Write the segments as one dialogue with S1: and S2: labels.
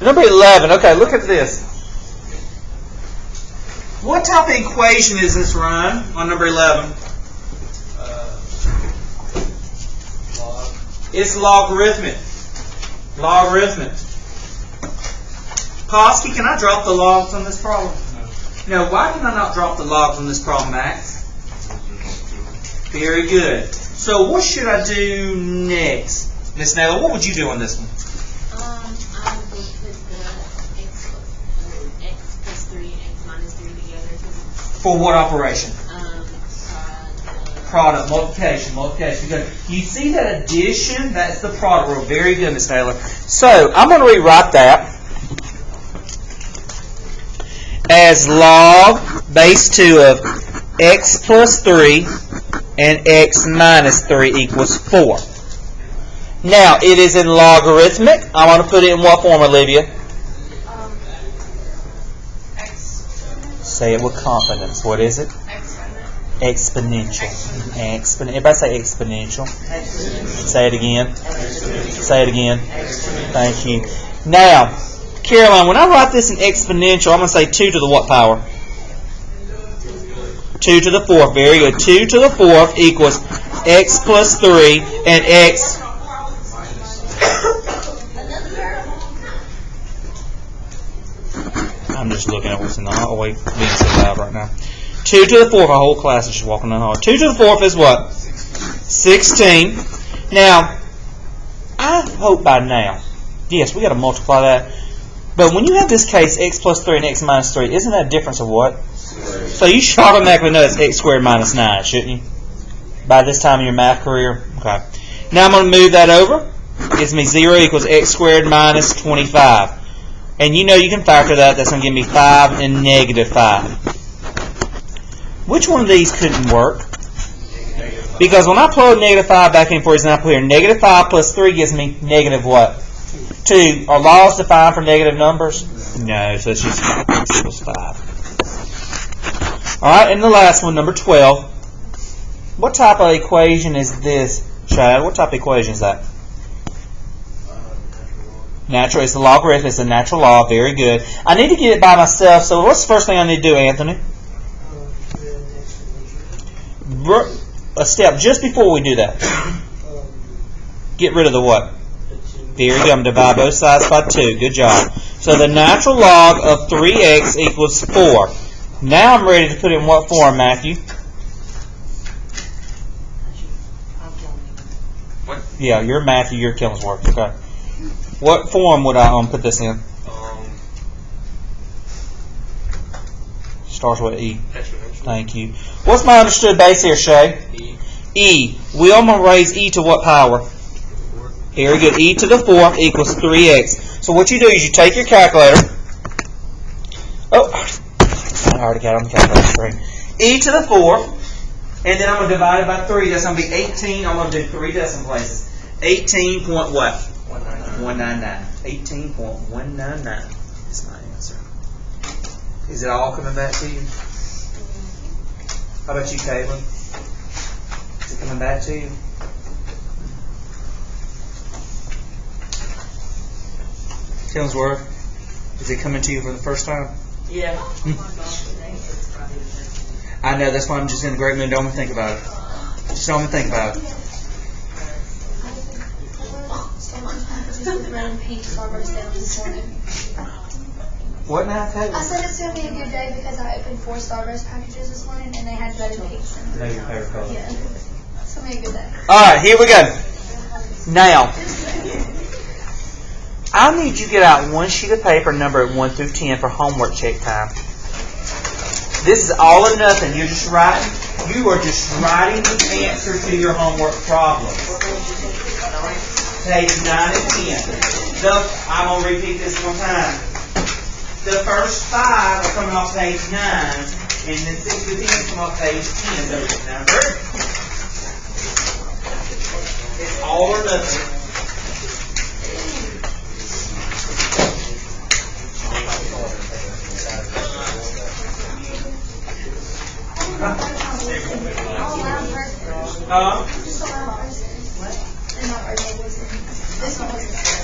S1: Number 11. Okay, look at this. What type of equation is this, Ryan, on number 11? It's logarithmic. Logarithmic. Posky, can I drop the logs on this problem? No, why can I not drop the logs on this problem, Max? Very good. So what should I do next? Miss Naylor, what would you do on this one?
S2: I would put the x plus 3 and x minus 3 together.
S1: For what operation? Product, multiplication. Because you see that addition, that's the product rule. Very good, Miss Naylor. So I'm going to rewrite that as log base 2 of x plus 3 and x minus 3 equals 4. Now, it is in logarithmic. I want to put it in what form, Olivia? Say it with confidence. What is it? Exponential. Everybody say exponential. Say it again. Say it again. Thank you. Now, Caroline, when I write this in exponential, I'm going to say 2 to the what power? 2 to the 4th. Very good. 2 to the 4th equals x plus 3 and x. I'm just looking at what's in the hallway. Being so loud right now. 2 to the 4th. Our whole class is just walking down the hall. 2 to the 4th is what? 16. Now, I hope by now, yes, we got to multiply that. But when you have this case, x plus 3 and x minus 3, isn't that a difference of what? So you should automatically know it's x squared minus 9, shouldn't you? By this time in your math career? Okay. Now I'm going to move that over. It gives me 0 equals x squared minus 25. And you know you can factor that. That's going to give me 5 and negative 5. Which one of these couldn't work? Because when I plug negative 5 back in, for example, here, negative 5 plus 3 gives me negative what? 2. Are laws defined for negative numbers? No, so it's just x equals 5. Alright, and the last one, number 12. What type of equation is this, Chad? What type of equation is that? Natural. It's the logarithm. It's a natural law. Very good. I need to get it by myself, so what's the first thing I need to do, Anthony? A step just before we do that. Get rid of the what? Very good. I'm going to divide both sides by 2. Good job. So the natural log of 3x equals 4. Now I'm ready to put it in what form, Matthew? What? Yeah, you're Matthew, you're Killingsworth. Okay. What form would I put this in? Starts with E. Thank you. What's my understood base here, Shay? E. We are going to raise E to what power? Very good. E to the 4th equals 3x. So what you do is you take your calculator. Oh, I already got it on the calculator screen. E to the 4th. And then I'm going to divide it by 3. That's going to be 18. I'm going to do 3 decimal places. 18 point what? 199. 18.199 is my answer. Is it all coming back to you? How about you, Caitlin? Is it coming back to you? Killingsworth, is it coming to you for the first time?
S3: Yeah.
S1: I know, that's why I'm just in a great mood. Don't even think about it. Just don't even think about it. What now, Caitlin?
S4: I said it's going to be a good day because I opened 4 Starburst packages this morning and they had red and pink.
S1: I know your favorite color.
S4: Yeah. It's going to be a good day.
S1: Alright, here we go. Now, I need you to get out one sheet of paper numbered 1 through 10 for homework check time. This is all or nothing. You are just writing the answer to your homework problem. Page 9 and 10. I'm going to repeat this one time. The first 5 are coming off page 9, and then 6 to 10 come off page 10. So remember, it's all or nothing. This one wasn't.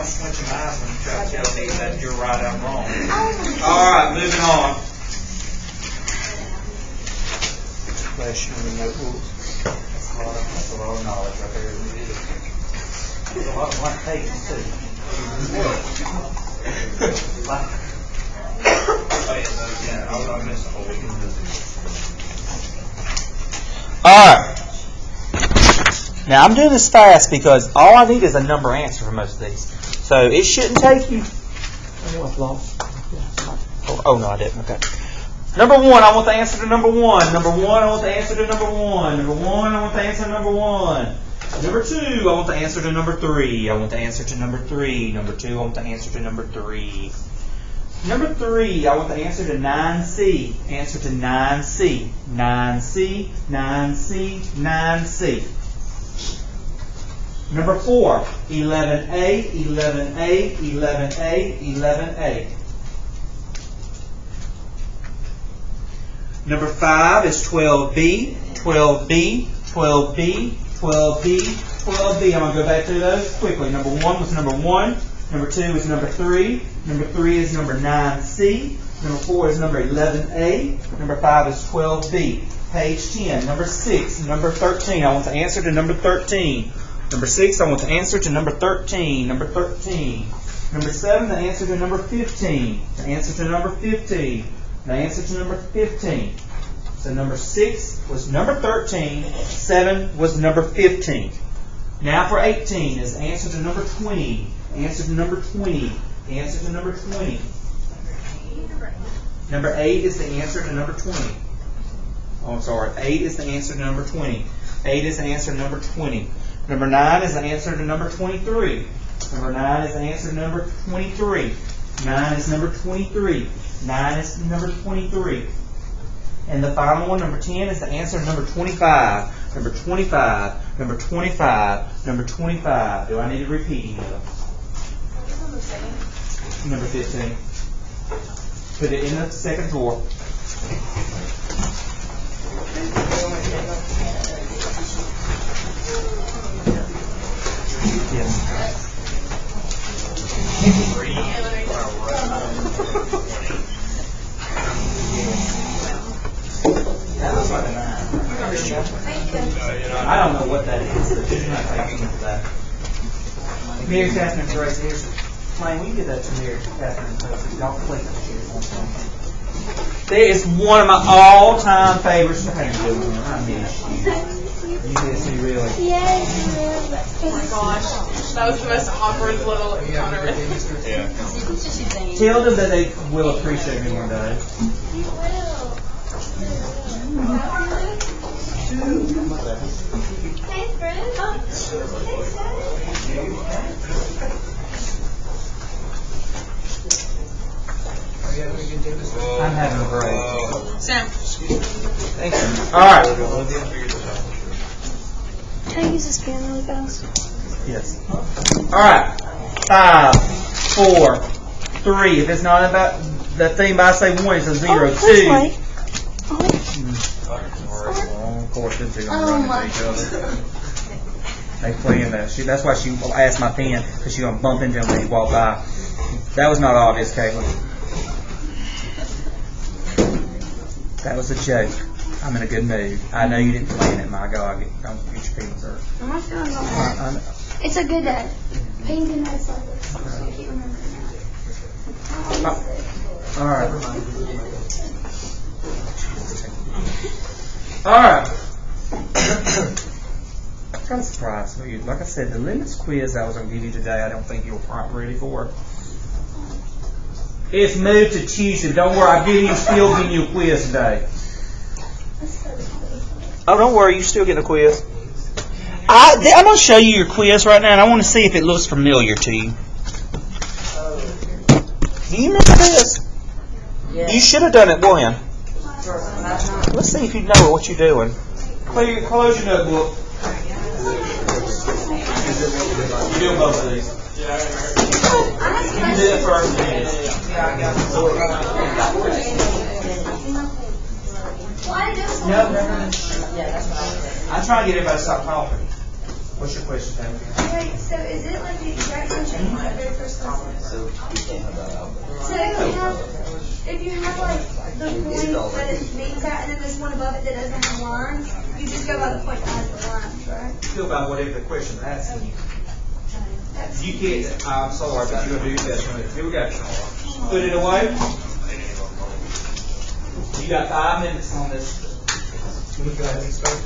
S1: squint your eyes when you try to tell me that you're right, I'm wrong. All right, moving on. That's a lot of knowledge right there. There's a lot of blank pages too. I missed the whole weekend. All right. Now I'm doing this fast because all I need is a number answer for most of these. So it shouldn't take you. Oh no, I didn't. Okay. Number one, I want the answer to number one. Number one, I want the answer to number one. Number one, I want the answer to number one. Number two, I want the answer to number three. I want the answer to number three. Number two, I want the answer to number three. Number three, I want the answer to 9C. Answer to 9C. 9C, 9C, 9C. Number four, 11A, 11A, 11A, 11A. Number five is 12B, 12B, 12B, 12B, 12B. I'm going to go back through those quickly. Number one was number one. Number two is number three. Number three is number 9C. Number four is number 11A. Number five is 12B. Page 10. Number 6, number 13. I want the answer to number 13. Number 6, I want the answer to number 13. Number 13. Number 7, the answer to number 15. The answer to number 15. The answer to number 15. So number 6 was number 13. 7 was number 15. Now for 18 is the answer to number 20. Answer to number 20. Answer to number 20. Number 8 is the answer to number 20. Oh, I'm sorry. 8 is the answer to number 20. 8 is the answer to number 20. Number 9 is the answer to number 23. Number 9 is the answer to number 23. 9 is number 23. 9 is number 23. And the final one, number 10, is the answer to number 25. Number 25. Number 25. Number 25. Do I need to repeat any of them? Number 15. Put it in the second drawer. Yes. That looks like a 9. I don't know what that is. You're not taking into that. Mary Catherine Grace, here's Lane, will you get that to Mary Catherine? Y'all play that here. There is one of my all-time favorites. How you doing? I miss you. You miss me, really?
S4: Yes.
S3: Oh my gosh, that was the most awkward little encounter.
S2: Yeah.
S1: Tell them that they will appreciate me one day.
S4: You will. Hey, friend.
S1: I'm having a break.
S3: Sam.
S1: Thank you. All right.
S4: Can I use this pen really fast?
S1: Yes. All right. 5, 4, 3. If it's not about the thing, but I say 1, it's a 0. 2. Of course, the two are running into each other. They playing that. That's why she asked my pen, because she's going to bump into him when he walk by. That was not obvious, Caitlin. That was a joke. I'm in a good mood. I know you didn't plan it. My God, don't get your feelings hurt.
S4: I'm not feeling all It's a good day. Pain and ice like this. I can't remember now.
S1: All right. All right. I'm kind of surprised for you. Like I said, the limits quiz I was going to give you today, I don't think you were quite ready for. It's moved to Tuesday. Don't worry, I'm still giving you a quiz today. Oh, don't worry, you still get a quiz. I'm going to show you your quiz right now, and I want to see if it looks familiar to you. Do you remember this? Yeah. You should have done it when? Let's see if you know what you're doing. Close your notebook. You're doing both of these. Yeah, you did it first. No. I'm trying to get everybody to stop talking. What's your question, Tammy?
S4: Wait, so is it like the exact same thing as that very first lesson? So if you have like the point that it means that, and then there's one above it that doesn't have lines, you just go by the point that has the lines, right?
S1: Still by whatever the question asking you. You can't, I'm sorry, but you're going to do that. Here we go. Put it away. You got 5 minutes on this. Can we go ahead and start?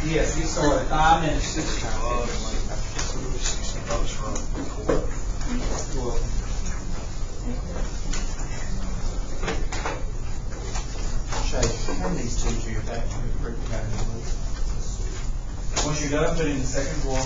S1: Yes, get started. 5 minutes. Shay, hand these two to your back. Once you're done, put it in the second drawer.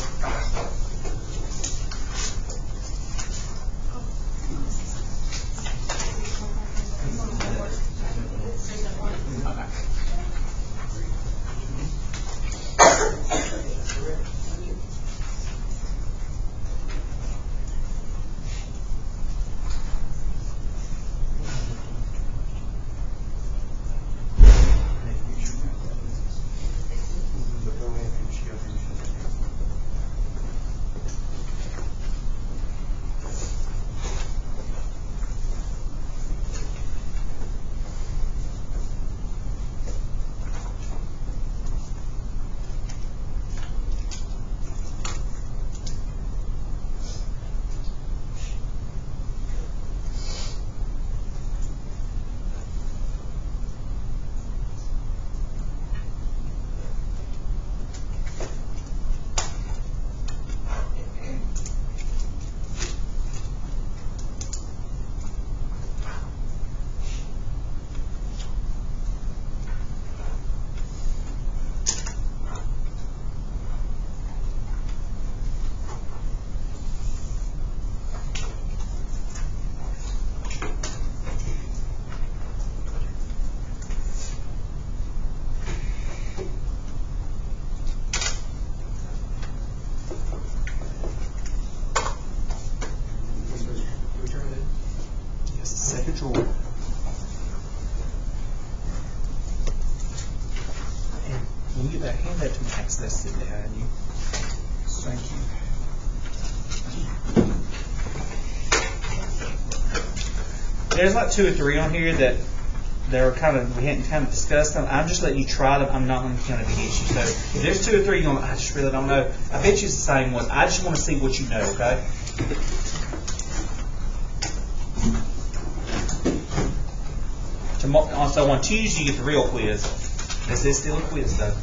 S1: Second drawer. And when you get that, hand that to Max that's sitting behind you. Thank you. There's like 2 or 3 on here that are kind of, we hadn't kind of discussed them. I'm just letting you try them. I'm not going to kind of get you. So if there's 2 or 3 going, I just really don't know. I bet you it's the same one. I just want to see what you know, okay? So on Tuesday you get the real quiz. This is still a quiz though.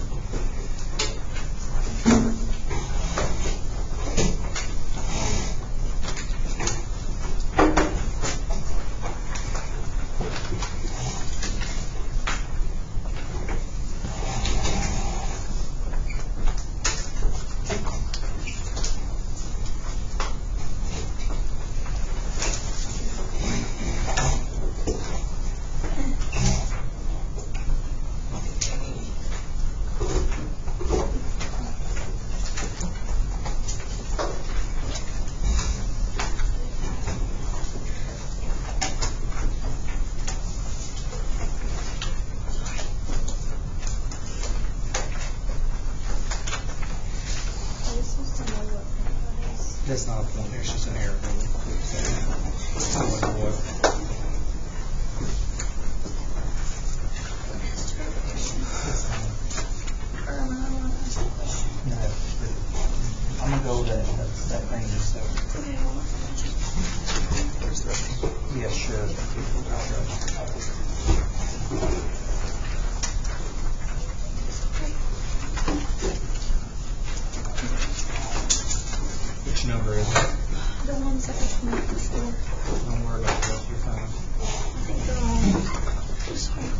S1: That's not a point, there's just an error. No, I'm going to go with that thing just so. Yeah, sure. Which number is it?
S4: The ones that are from before.
S1: Don't worry about that, you're fine.
S4: I think they're all this one.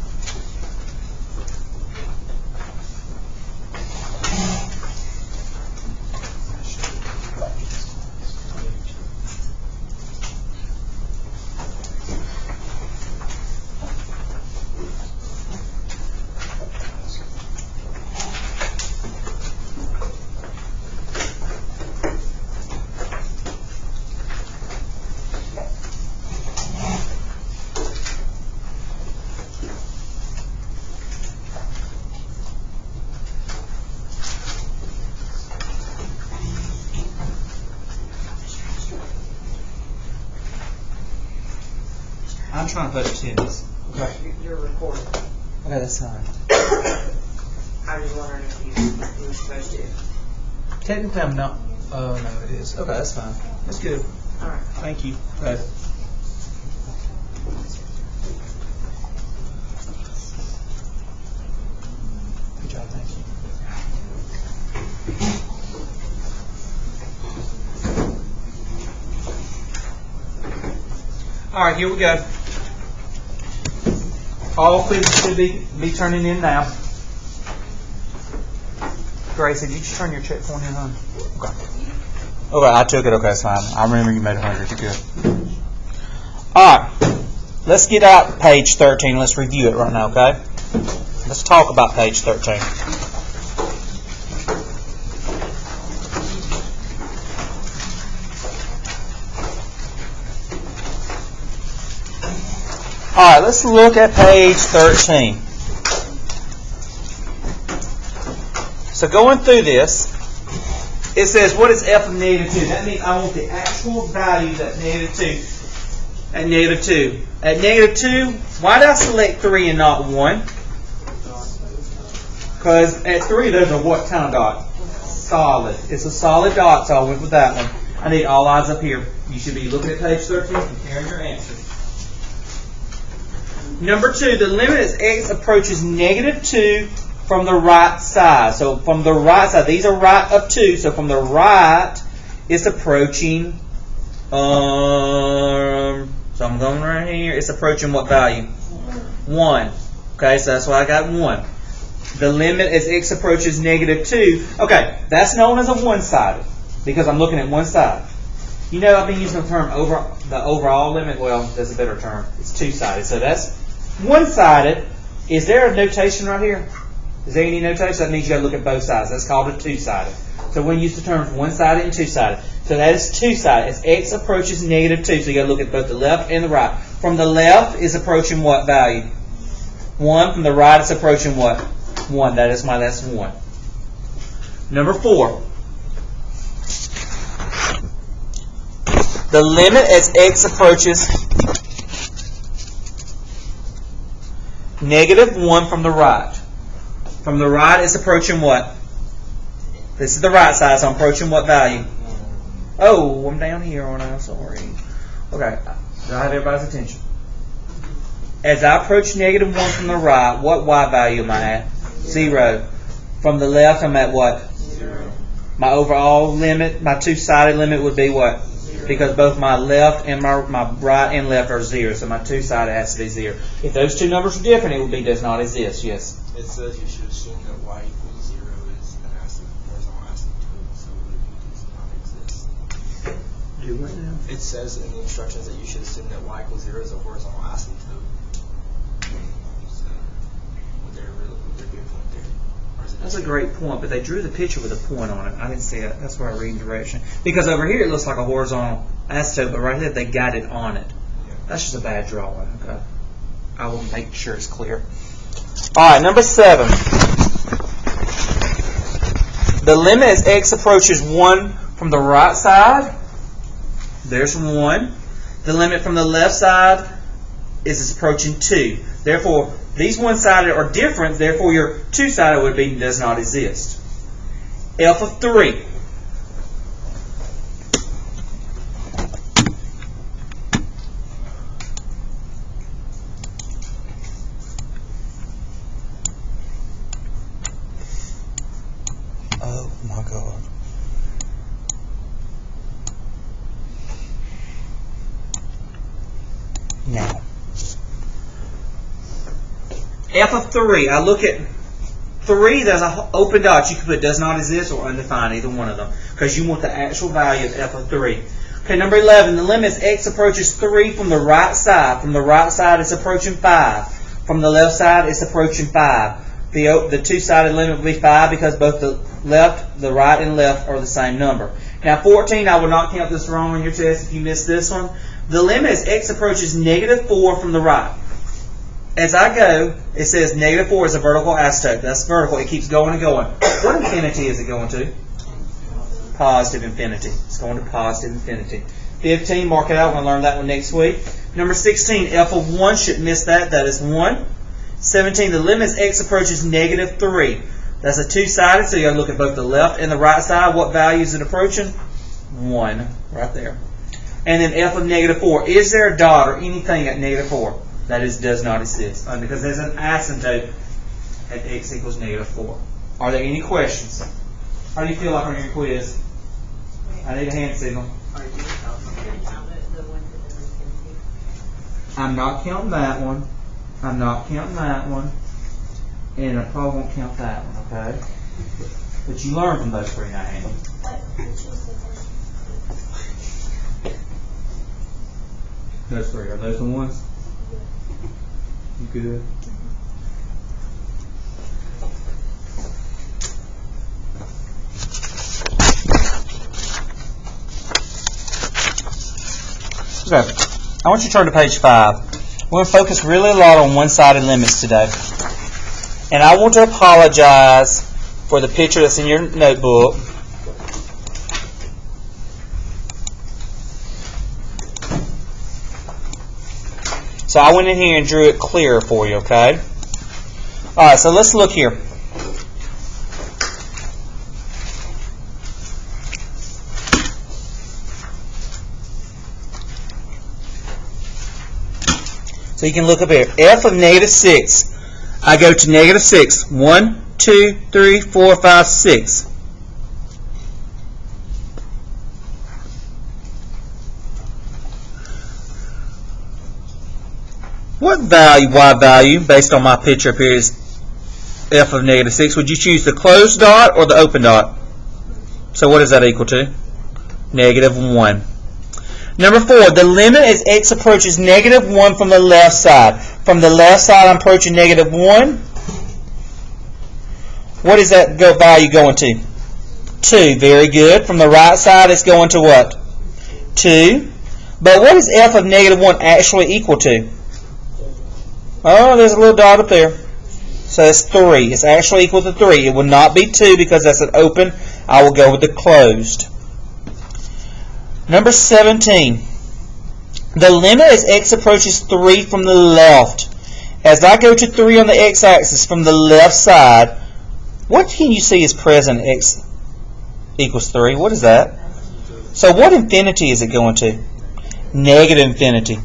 S1: I'm trying to put attendance. Okay.
S3: You're recording.
S1: Okay, that's fine.
S3: I was wondering if you were supposed to.
S1: Technically, I'm not. Oh, no, it is. Okay, that's fine. That's good.
S3: All right.
S1: Thank you. Okay. Good job, thank you. All right, here we go. All quizzes should be turning in now. Grace, did you just turn your check point in, hon? Okay. Okay, I took it. Okay, it's fine. I remember you made 100. You're good. All right. Let's get out page 13. Let's review it right now, okay? Let's talk about page 13. All right, let's look at page 13. So going through this, it says, what is f of -2? That means I want the actual values at -2. At -2. At -2, why did I select 3 and not 1? Because at 3, there's a what kind of dot? Solid. It's a solid dot, so I went with that one. I need all eyes up here. You should be looking at page 13, comparing your answers. Number 2, the limit as x approaches -2 from the right side. So from the right side, these are right up 2. So from the right, it's approaching. So I'm going right here. It's approaching what value? 1. Okay, so that's why I got 1. The limit as x approaches -2. Okay, that's known as a one-sided because I'm looking at one side. You know, I've been using the term the overall limit. Well, that's a better term. It's two-sided. So that's one-sided. Is there a notation right here? Is there any notation? That means you got to look at both sides. That's called a two-sided. So we use the terms one-sided and two-sided. So that is two-sided. As x approaches -2, so you got to look at both the left and the right. From the left is approaching what value? 1. From the right is approaching what? 1. That's 1. Number 4. The limit as x approaches -1 from the right. From the right, it's approaching what? This is the right side, so I'm approaching what value? Oh, I'm down here, aren't I? Sorry. Okay, do I have everybody's attention? As I approach -1 from the right, what y value am I at? 0. From the left, I'm at what?
S3: 0.
S1: My overall limit, my two-sided limit would be what? 0. Because both my left and my right and left are 0, so my two-sided has to be 0. If those two numbers are different, it would be does not exist. Yes.
S5: It says you should assume that y equals 0 is an horizontal asymptote, so it does not exist.
S1: Do what now?
S5: It says in the instructions that you should assume that y equals 0 is a horizontal asymptote. So, would there be a point there? Or is it
S1: That's a great point, but they drew the picture with a point on it. I didn't see it. That's where I read direction. Because over here it looks like a horizontal asymptote, but right here they got it on it.
S5: Yeah.
S1: That's just a bad drawing. Okay. I will make sure it's clear. All right, number 7. The limit as x approaches 1 from the right side. There's 1. The limit from the left side is approaching 2. Therefore, these one-sided are different. Therefore, your two-sided would be does not exist. F of 3. Oh my God. Now, F of 3. I look at 3. There's an open dot. You can put does not exist or undefined, either one of them, because you want the actual value of F of 3. Okay, number 11. The limit as x approaches 3 from the right side. From the right side, it's approaching 5. From the left side, it's approaching 5. The two-sided limit will be 5 because both the left, the right, and left are the same number. Now 14, I will not count this wrong on your test if you missed this one. The limit as x approaches -4 from the right. As I go, it says -4 is a vertical asymptote. That's vertical. It keeps going and going. What infinity is it going to? Positive infinity. It's going to positive infinity. 15, mark it out. We're going to learn that one next week. Number 16, f of 1, shouldn't miss that. That is 1. 17, the limit as x approaches negative 3. That's a two-sided, so you got to look at both the left and the right side. What value is it approaching? 1, right there. And then f of negative 4. Is there a dot or anything at negative 4? That does not exist, because there's an asymptote at x equals negative 4. Are there any questions? How do you feel like on your quiz? I need a hand signal. I'm not counting that one. I'm not counting that one. And I probably won't count that one, okay? But you learn from those three now, Andy. Those three, are those the ones? You good? Okay, I want you to turn to page 5. We're going to focus really a lot on one-sided limits today. And I want to apologize for the picture that's in your notebook. So I went in here and drew it clearer for you, okay? All right, so let's look here. So you can look up here. F of negative 6. I go to negative 6. 1, 2, 3, 4, 5, 6. What value, y value, based on my picture up here, is f of negative 6? Would you choose the closed dot or the open dot? So what is that equal to? Negative 1. Number 4, the limit as x approaches negative 1 from the left side. From the left side, I'm approaching negative 1. What is that value going to? 2. Very good. From the right side, it's going to what? 2. But what is f of negative 1 actually equal to? Oh, there's a little dot up there. So it's 3. It's actually equal to 3. It will not be 2 because that's an open. I will go with the closed. Number 17. The limit as x approaches 3 from the left. As I go to 3 on the x-axis from the left side, what can you see is present at x equals 3? What is that? So what infinity is it going to? Negative infinity.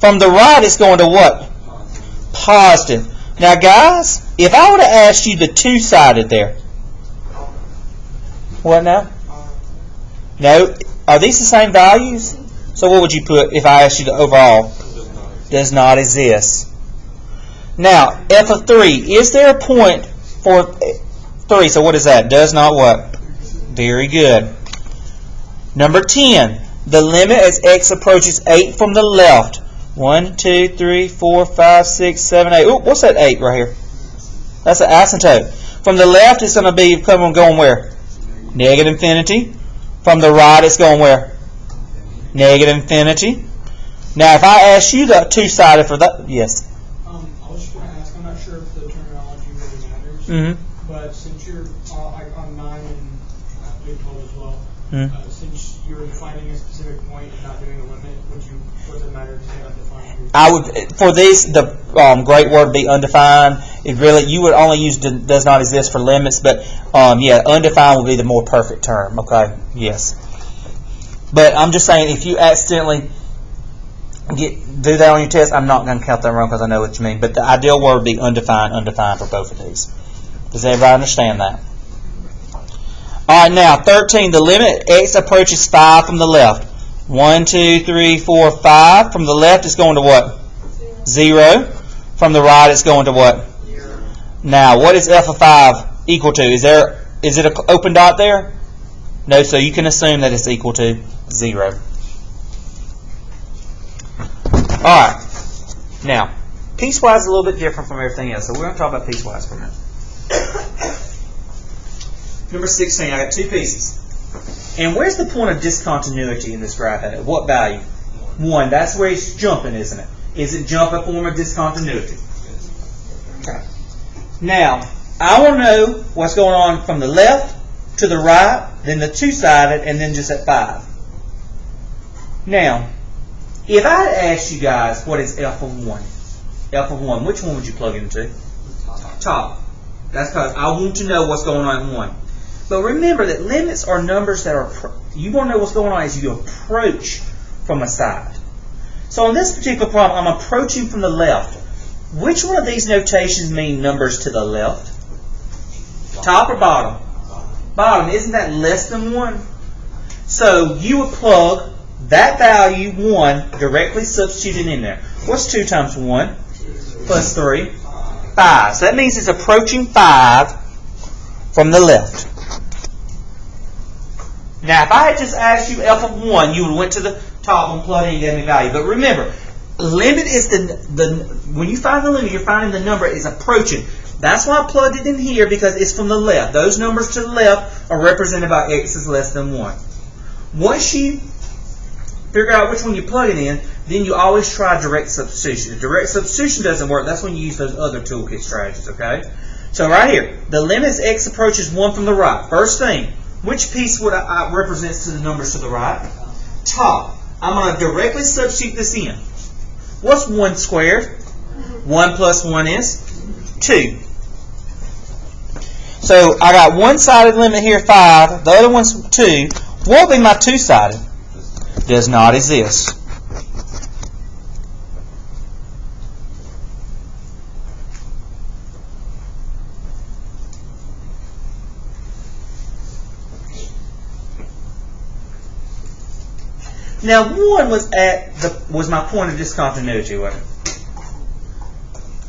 S1: From the right, it's going to what? Positive. Now, guys, if I would have asked you the two-sided there. What now? No. Are these the same values? So what would you put if I asked you the overall? Does not exist. Now, f of 3. Is there a point for 3? So what is that? Does not what? Very good. Number 10. The limit as x approaches 8 from the left. 1, 2, 3, 4, 5, 6, 7, 8. Ooh, what's that 8 right here? That's an asymptote. From the left, it's going to be going where? Negative infinity. From the right, it's going where? Negative infinity. Now, if I ask you the two-sided for that, yes.
S6: I was just going to ask. I'm not sure if the terminology really matters.
S1: Mm-hmm.
S6: But since you're like on 9 and Big 12 as well,
S1: Mm-hmm.
S6: Since you're defining a specific point and not doing a limit, would it matter to say undefined?
S1: I would, for this, the great word would be undefined. It really, you would only use does not exist for limits, but yeah, undefined would be the more perfect term. Okay, yes. But I'm just saying, if you accidentally do that on your test, I'm not going to count that wrong because I know what you mean. But the ideal word would be undefined for both of these. Does everybody understand that? All right, now 13. The limit x approaches 5 from the left. 1, 2, 3, 4, 5. From the left, it's going to what? 0. From the right, it's going to what?
S6: 0.
S1: Now, what is f of 5 equal to? Is it an open dot there? No, so you can assume that it's equal to 0. All right. Now, piecewise is a little bit different from everything else, so we're going to talk about piecewise for a minute. Number 16, I got two pieces. And where's the point of discontinuity in this graph at? What value? 1. That's where it's jumping, isn't it? Is it jump a form of discontinuity? Okay. Now, I want to know what's going on from the left to the right, then the two-sided, and then just at 5. Now, If I had asked you guys what is f of 1, which one would you plug into? Top. That's because I want to know what's going on in 1. But remember that limits are numbers that are, you want to know what's going on as you approach from a side. So on this particular problem, I'm approaching from the left. Which one of these notations mean numbers to the left? Top or bottom? Bottom. Isn't that less than 1? So you would plug that value, 1, directly substituted in there. What's 2 times 1? Plus 3. 5. So that means it's approaching 5 from the left. Now, if I had just asked you f of 1, you would have went to the top and plugged in and gave me value. But remember, limit is when you find the limit, you're finding the number is approaching. That's why I plugged it in here, because it's from the left. Those numbers to the left are represented by x is less than 1. Once you figure out which one you plug it in, then you always try direct substitution. If direct substitution doesn't work, that's when you use those other toolkit strategies, okay? So right here, the limit as x approaches 1 from the right. First thing, which piece would I represents to the numbers to the right? Top. I'm going to directly substitute this in. What's 1 squared? 1 plus 1 is 2. So I got one-sided limit here, 5. The other one's 2. What will be my two-sided? Does not exist. Now 1 was my point of discontinuity, wasn't it?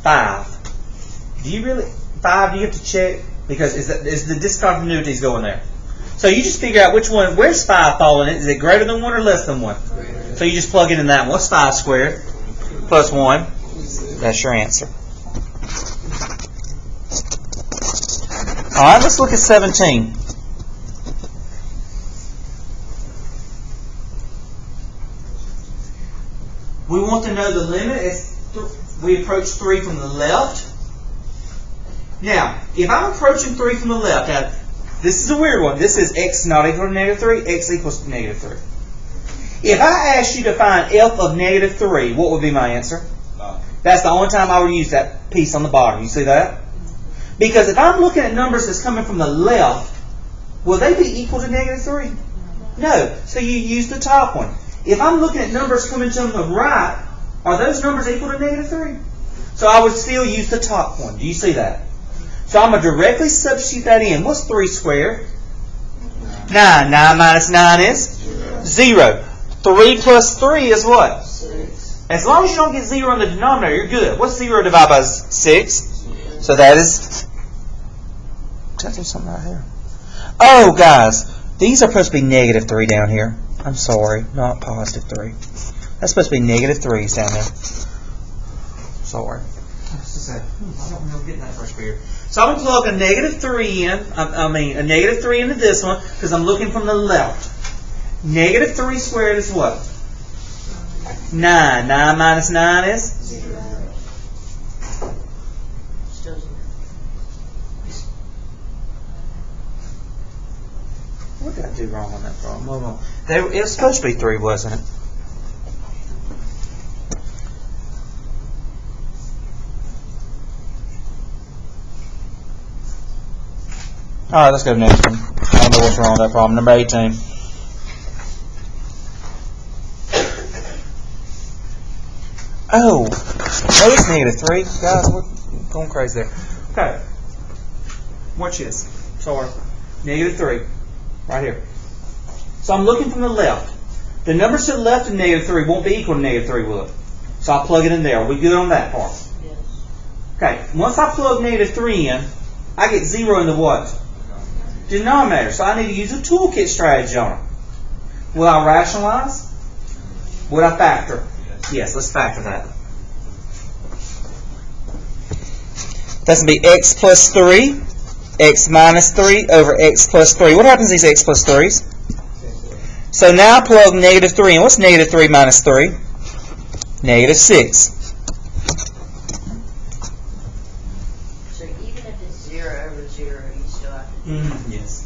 S1: 5. Do you really 5? Do you have to check because is the discontinuities going there? So you just figure out which one. Where's 5 falling in? Is it greater than 1 or less than 1? So you just plug it in that one. What's 5 squared plus 1? That's your answer. All right, let's look at 17. We want to know the limit as we approach 3 from the left. Now, if I'm approaching 3 from the left, now this is a weird one. This is x not equal to negative 3, x equals to negative 3. If I asked you to find f of negative 3, what would be my answer? That's the only time I would use that piece on the bottom. You see that? Because if I'm looking at numbers that's coming from the left, will they be equal to negative 3? No. So you use the top one. If I'm looking at numbers coming to the right, are those numbers equal to negative 3? So I would still use the top one. Do you see that? So I'm going to directly substitute that in. What's 3 squared? 9. 9 minus 9 is 0. 3 plus 3 is what?
S4: 6.
S1: As long as you don't get 0 in the denominator, you're good. What's 0 divided by 6? So that is... Did I do something right here? Oh, guys. These are supposed to be negative 3 down here. I'm sorry. Not positive 3. That's supposed to be negative 3s down there. Sorry. I don't remember getting that first period. So I'm going to plug a negative 3 in. A negative 3 into this one because I'm looking from the left. Negative 3 squared is what? 9. 9 minus 9 is?
S4: 0.
S1: What did I do wrong on that problem? Hold on. It was supposed to be 3, wasn't it? Alright, let's go to the next one. I don't know what's wrong with that problem. Number 18. Oh, it's negative 3. Guys, we're going crazy there. Okay. Watch this. Sorry. Negative 3. Right here. So I'm looking from the left. The numbers to the left of negative 3 won't be equal to negative 3, will it? So I'll plug it in there. Are we good on that part?
S2: Yes.
S1: Okay. Once I plug negative 3 in, I get 0 in the what? Denominator. So I need to use a toolkit strategy on it. Will I rationalize? Would I factor? Yes, let's factor that. That's going to be x plus 3, x minus 3 over x plus 3. What happens to these x plus 3s? So now I plug negative 3 in. What's negative 3 minus 3? Negative 6.
S2: So even if it's 0 over 0, you still have to do
S1: Yes.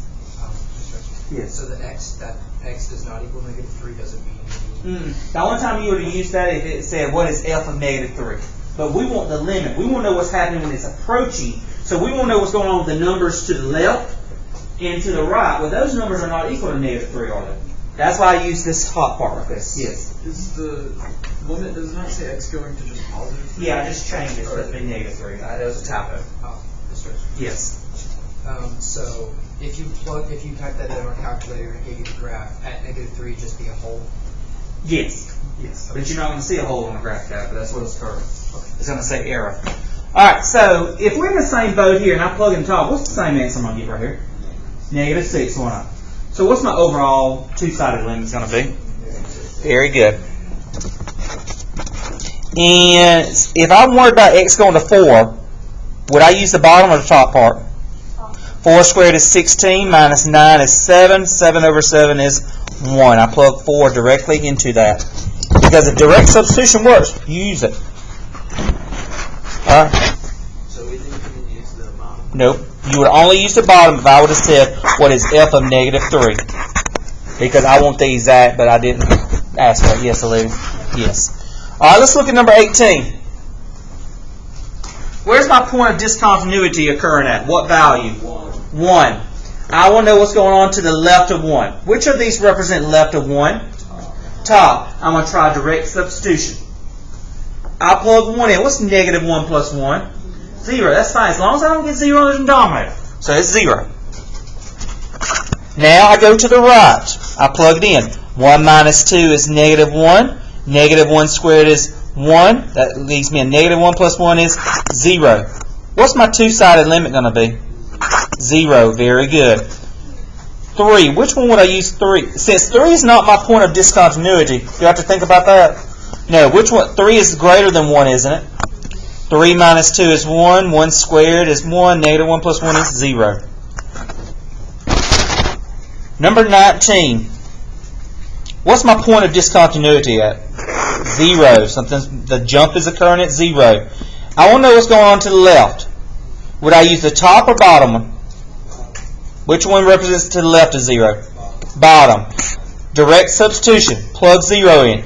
S1: Yes.
S5: So that x does not equal -3 doesn't mean
S1: The only time you would have used that if it said, what is f of -3? But we want the limit. We want to know what's happening when it's approaching. So we want to know what's going on with the numbers to the left and to the right. Well, those numbers are not equal to -3, are they? That's why I use this hot part like this. Yes.
S5: Is the limit, does it not say x going to just positive?
S1: Yeah, I just changed it so it to be -3. That was a typo.
S5: Oh, that's right.
S1: Yes.
S5: So if you type that in our calculator and gave you the graph at -3, just be a hole.
S1: Yes. Yes. But you're not going to see a hole on the graph tab, but that's what it's current. It's going to say error. Alright, so if we're in the same boat here and I plug in top, what's the same answer I'm going to get right here? -6, why not? So what's my overall two-sided limit going to be? Very good. And if I'm worried about x going to 4, would I use the bottom or the top part? 4 squared is 16, minus 9 is 7. 7 over 7 is 1. I plug 4 directly into that. Because if direct substitution works, you use it. Alright?
S5: So we didn't even use the bottom.
S1: Nope. You would only use the bottom if I would have said, what is f of -3? Because I want the exact, but I didn't ask for it. Yes, Olivia? Yes. Alright, let's look at number 18. Where's my point of discontinuity occurring at? What value? 1. I want to know what's going on to the left of 1. Which of these represent left of 1? Top. I'm going to try direct substitution. I plug 1 in. What's -1 plus 1? 0. That's fine. As long as I don't get 0 in the denominator. So it's 0. Now I go to the right. I plug it in. 1 minus 2 is -1. -1 squared is 1. That leaves me a -1 plus 1 is 0. What's my two-sided limit going to be? 0. Very good. 3. Which one would I use 3? Since 3 is not my point of discontinuity, do you have to think about that? No. Which one? 3 is greater than 1, isn't it? 3 minus 2 is 1. 1 squared is 1. -1 plus 1 is 0. Number 19. What's my point of discontinuity at? 0. The jump is occurring at 0. I want to know what's going on to the left. Would I use the top or bottom one? Which one represents to the left of 0? Bottom. Direct substitution. Plug 0 in.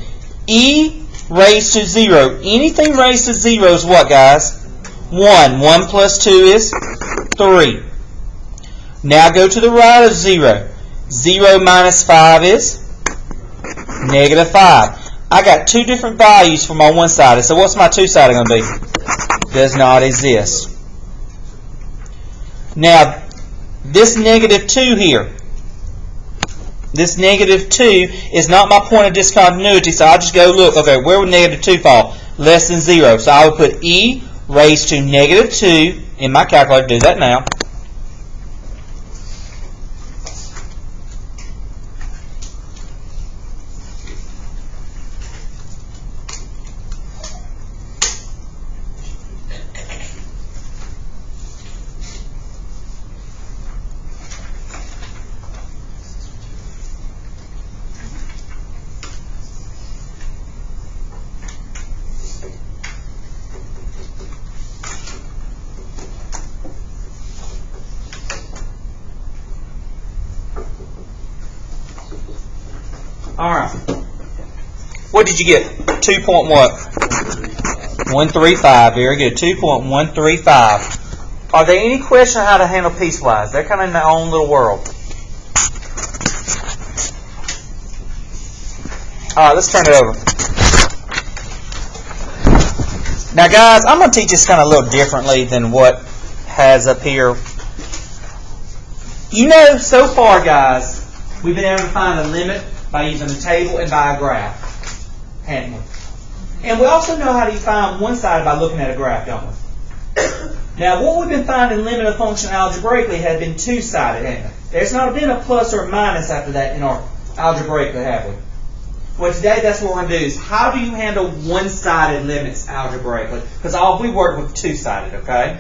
S1: E raised to 0. Anything raised to 0 is what, guys? 1. 1 plus 2 is 3. Now go to the right of 0. 0 minus 5 is -5. I got two different values for my one-sided. So what's my two-sided going to be? Does not exist. Now, this -2 here. This -2 is not my point of discontinuity, so I'll just go look. Okay, where would -2 fall? Less than 0. So I would put e raised to -2 in my calculator. Do that now. Alright. What did you get? 2 point what? 135. Very good. 2.135. Are there any questions on how to handle piecewise? They're kind of in their own little world. Alright, let's turn it over. Now guys, I'm going to teach this kind of a little differently than what has up here. You know, so far guys, we've been able to find a limit by using a table and by a graph, haven't we? And we also know how to find one-sided by looking at a graph, don't we? Now, what we've been finding limit of function algebraically has been two-sided, hasn't it? There's not been a plus or a minus after that in our algebraically, have we? Well, today that's what we're going to do is how do you handle one-sided limits algebraically? Because we work with two-sided, okay?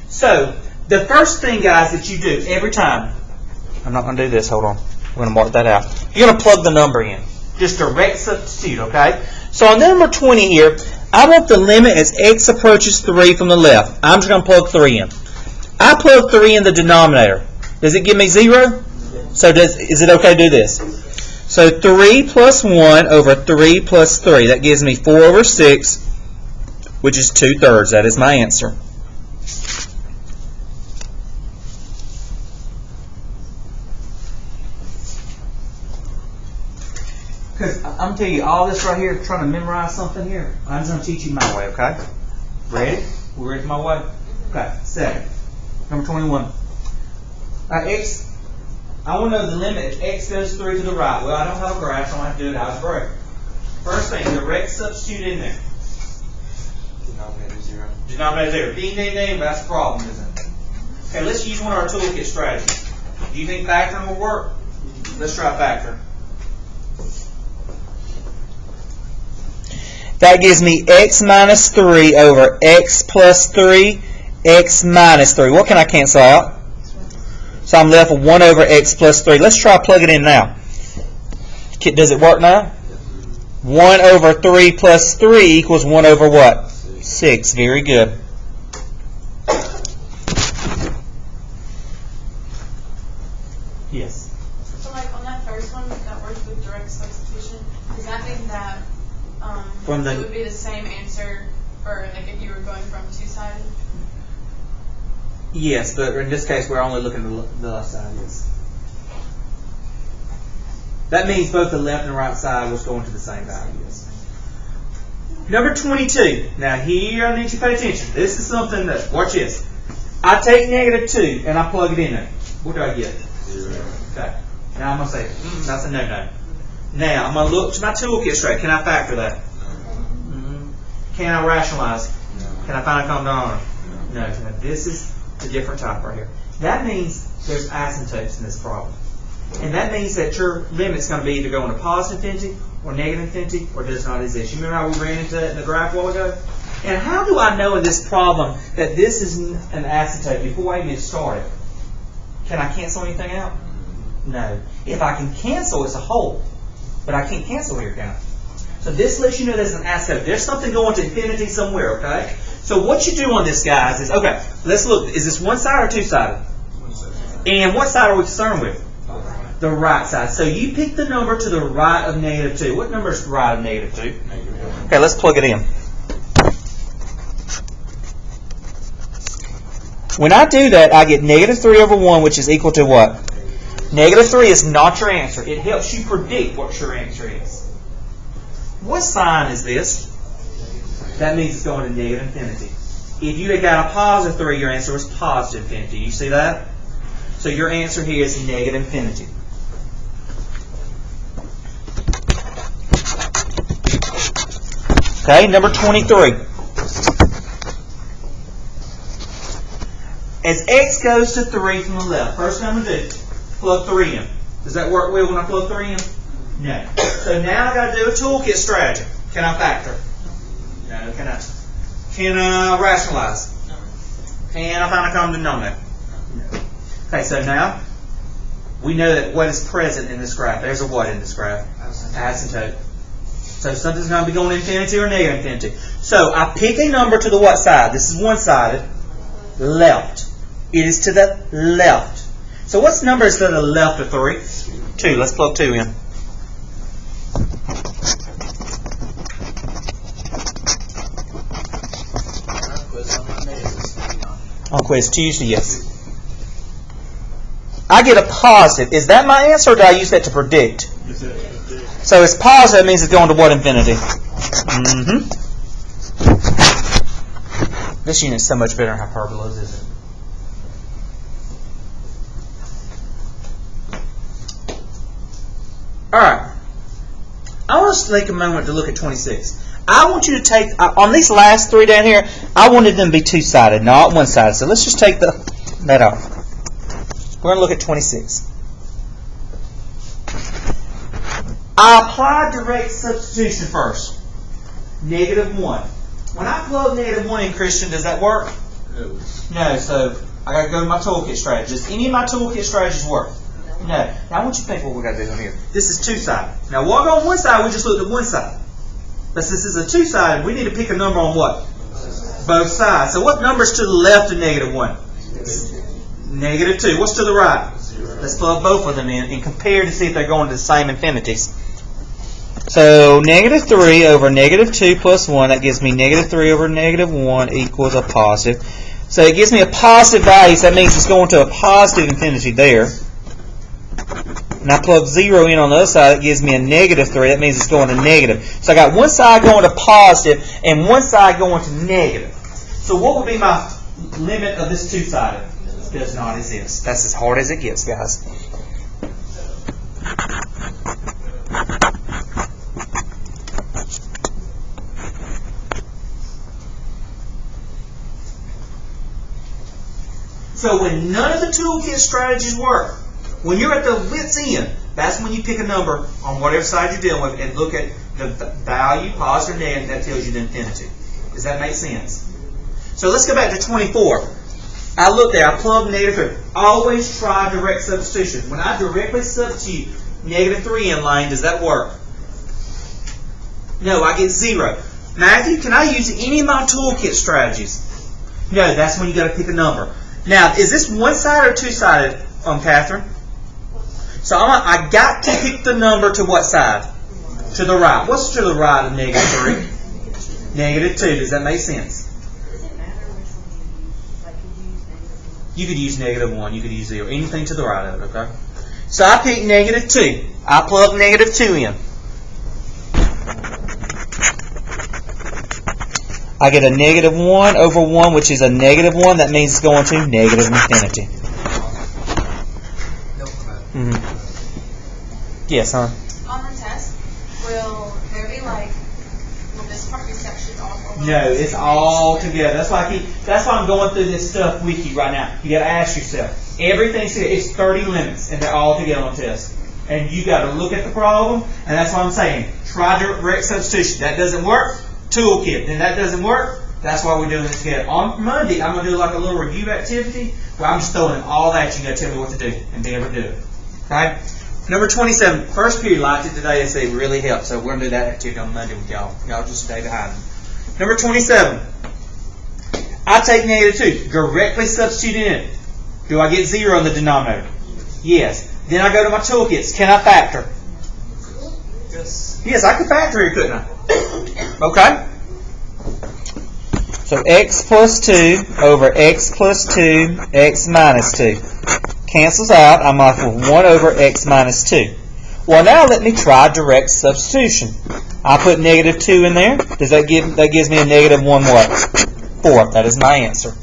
S1: So, the first thing, guys, that you do every time, I'm not going to do this, hold on. We're going to mark that out. You're going to plug the number in. Just direct substitute, okay? So on number 20 here, I want the limit as x approaches 3 from the left. I'm just going to plug 3 in. I plug 3 in the denominator. Does it give me 0? So is it okay to do this? So 3 plus 1 over 3 plus 3. That gives me 4 over 6, which is 2/3. That is my answer. Because I'm going to tell you, all this right here, trying to memorize something here, I'm just going to teach you my way, okay? Ready? We ready for my way? Okay, second. Number 21. X, I want to know the limit if x goes 3 to the right. Well, I don't have a graph, so I don't have to do it algebraic. First thing, direct substitute in there.
S5: Denominator 0.
S1: Denominator 0. Ding, ding, ding, but that's a problem, isn't it? Okay, let's use one of our toolkit strategies. Do you think factoring will work? Let's try factoring. That gives me x minus 3 over x plus 3, x minus 3. What can I cancel out? So I'm left with 1 over x plus 3. Let's try plug it in now. Does it work now? 1 over 3 plus 3 equals 1 over what? 6. Very good. Yes.
S3: So like on that first one that works with direct substitution, does that mean that
S1: From the-
S3: it would be the same answer for like if you were going from two-sided?
S1: Yes, but in this case we're only looking at the left side. Yes. That means both the left and right side was going to the same value. Yes. Number 22. Now here I need you to pay attention. This is something that, watch this. I take -2 and I plug it in there. What do I get?
S5: 0.
S1: Okay. Now I'm going to say, that's a no-no. Now I'm going to look to my toolkit straight. Can I factor that? Can I rationalize? Can I find a common denominator? No. Now this is a different type right here. That means there's asymptotes in this problem. And that means that your limit's going to be either going to positive infinity or negative infinity or does not exist. You remember how we ran into that in the graph a while ago? And how do I know in this problem that this is an asymptote before I even started? Can I cancel anything out? No. If I can cancel, it's a whole. But I can't cancel here, can I? So this lets you know there's an asymptote. There's something going to infinity somewhere, okay? So what you do on this, guys, is, okay, let's look. Is this one-sided or two-sided? And what side are we concerned with? The right side. So you pick the number to the right of -2. What number is right of -2? Okay, let's plug it in. When I do that, I get -3 over 1, which is equal to what? -3 is not your answer. It helps you predict what your answer is. What sign is this? That means it's going to negative infinity. If you had got a positive 3, your answer was positive infinity. You see that? So your answer here is negative infinity. Okay, number 23. As x goes to 3 from the left, first thing I'm going to do, plug 3 in. Does that work well when I plug 3 in? No. So now I got to do a toolkit strategy. Can I factor? No. Can I rationalize? Can I find a common denominator? No. Okay, so now we know that what is present in this graph. There's a what in this graph? Asymptote. So something's going to be going to infinity or negative infinity. So I pick a number to the what side? This is one-sided. Left. It is to the left. So what's the number is to the left of 3? 2. Let's plug 2 in. On quiz Tuesday, yes. I get a positive. Is that my answer, or do I use that to predict? So it's positive, means it's going to what infinity? This unit's so much better than hyperbolas, isn't it? Alright. I want us to take a moment to look at 26. I want you to take, on these last 3 down here, I wanted them to be two-sided, not one-sided. So let's just take that off. We're going to look at 26. I applied direct substitution first. -1. When I plug -1 in, Christian, does that work? No. So I got to go to my toolkit strategy. Does any of my toolkit strategies work? No. Now I want you to think what we got to do on here. This is two-sided. Now what on one side? We just looked at one side. But since this is a two-sided, we need to pick a number on what? Both sides. So what number is to the left of -1? Negative 2. What's to the right? 0. Let's plug both of them in and compare to see if they're going to the same infinities. So negative 3 over negative 2 plus 1, that gives me negative 3 over negative 1 equals a positive. So it gives me a positive value, so that means it's going to a positive infinity there. And I plug 0 in on the other side, it gives me a negative 3, that means it's going to negative. So I got one side going to positive and one side going to negative. So what would be my limit of this two-sided? Does not exist. That's as hard as it gets, guys. So when none of the toolkit strategies work, when you're at the wit's end, that's when you pick a number on whatever side you're dealing with and look at the value, positive or negative, that tells you the infinity. Does that make sense? So let's go back to 24. I looked there, I plugged negative 3. Always try direct substitution. When I directly substitute negative 3 in line, does that work? No, I get 0. Matthew, can I use any of my toolkit strategies? No, that's when you got to pick a number. Now, is this one-sided or two-sided, Catherine? So I got to pick the number to what side? To the right. What's to the right of negative 3? Negative 2. Does that make sense? You could use negative 1. You could use 0. Anything to the right of it, okay? So I picked negative 2. I plug negative 2 in. I get a negative 1 over 1, which is a negative 1. That means it's going to negative infinity. Mm-hmm. Yes, huh?
S3: On the test, will there be will this part be sectioned off?
S1: No, it's all together. That's why I'm going through this stuff with you right now. You got to ask yourself. Everything's here. It's 30 limits, and they're all together on the test. And you got to look at the problem, and that's what I'm saying. Try direct substitution. That doesn't work. Toolkit. Then that doesn't work. That's why we're doing this together. On Monday, I'm going to do like a little review activity where I'm just throwing in all that. You got to tell me what to do and be able to do it. Okay? Number 27. First period liked it today. They say it really helped. So we're going to do that activity on Monday with y'all. Y'all just stay behind me. Number 27. I take negative 2. Directly substitute in it. Do I get 0 in the denominator? Yes. Then I go to my toolkits. Can I factor? Yes, I could factor here, couldn't I? Okay. So x plus 2 over x plus 2, x minus 2. Cancels out. I'm left with 1 over x minus 2. Well, now let me try direct substitution. I put negative 2 in there. Does that gives me a negative 1 what? 4. That is my answer.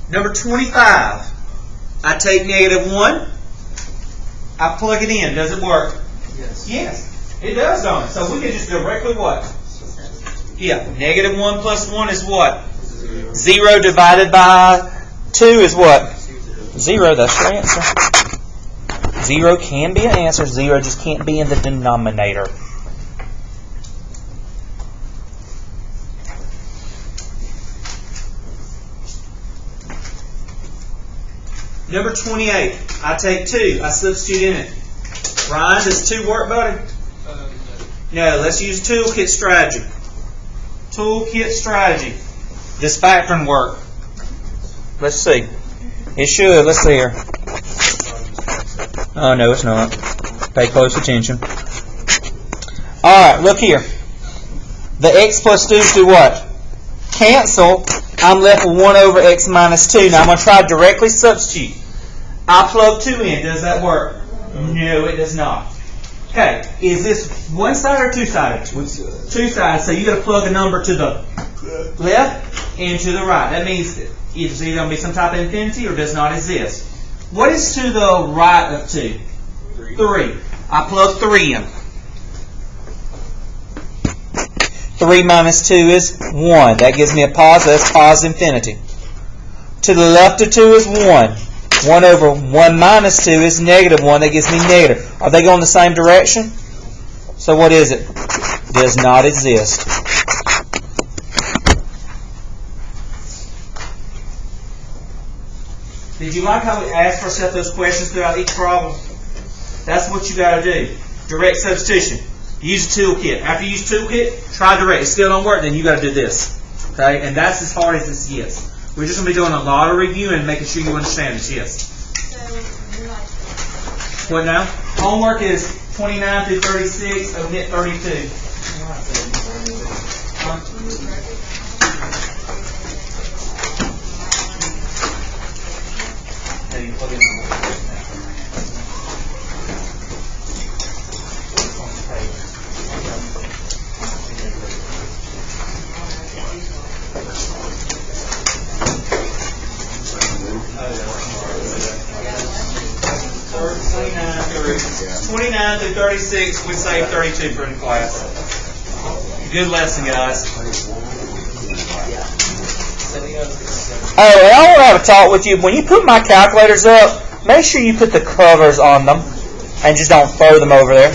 S1: Number 25. I take negative 1. I plug it in. Does it work? Yes. Yes. It does, don't it? So we can just directly what? Yeah. Negative 1 plus 1 is what? 0 divided by 2 is what? 0. That's your answer. 0 can be an answer. 0 just can't be in the denominator. Number 28. I take 2. I substitute in it. Ryan, does 2 work, buddy? No, let's use toolkit strategy. Toolkit strategy. Does factoring work? Let's see. It should. Let's see here. Oh, no, it's not. Pay close attention. Alright, look here. The x plus 2's do what? Cancel. I'm left with 1 over x minus 2. Now I'm going to try to directly substitute. I plug 2 in. Does that work? No, it does not. Okay, is this one-sided or two-sided? Two-sided. So you got to plug a number to the left and to the right. That means it's either going to be some type of infinity or does not exist. What is to the right of 2? 3. I plug 3 in. 3 minus 2 is 1. That gives me a positive. That's positive infinity. To the left of 2 is 1. 1 over 1 minus 2 is negative 1. That gives me negative. Are they going the same direction? So what is it? Does not exist. Did you like how we asked ourselves those questions throughout each problem? That's what you got to do. Direct substitution. Use the toolkit. After you use the toolkit, try direct. It still don't work, then you got to do this. Okay? And that's as hard as this gets. We're just going to be doing a lot of reviewing and making sure you understand this. Yes. What now? Homework is 29 through 36, omit 32. Twenty-nine through 36, we save 32 for the class. Good lesson, guys. Oh, and I want to have a talk with you. When you put my calculators up, make sure you put the covers on them and just don't throw them over there.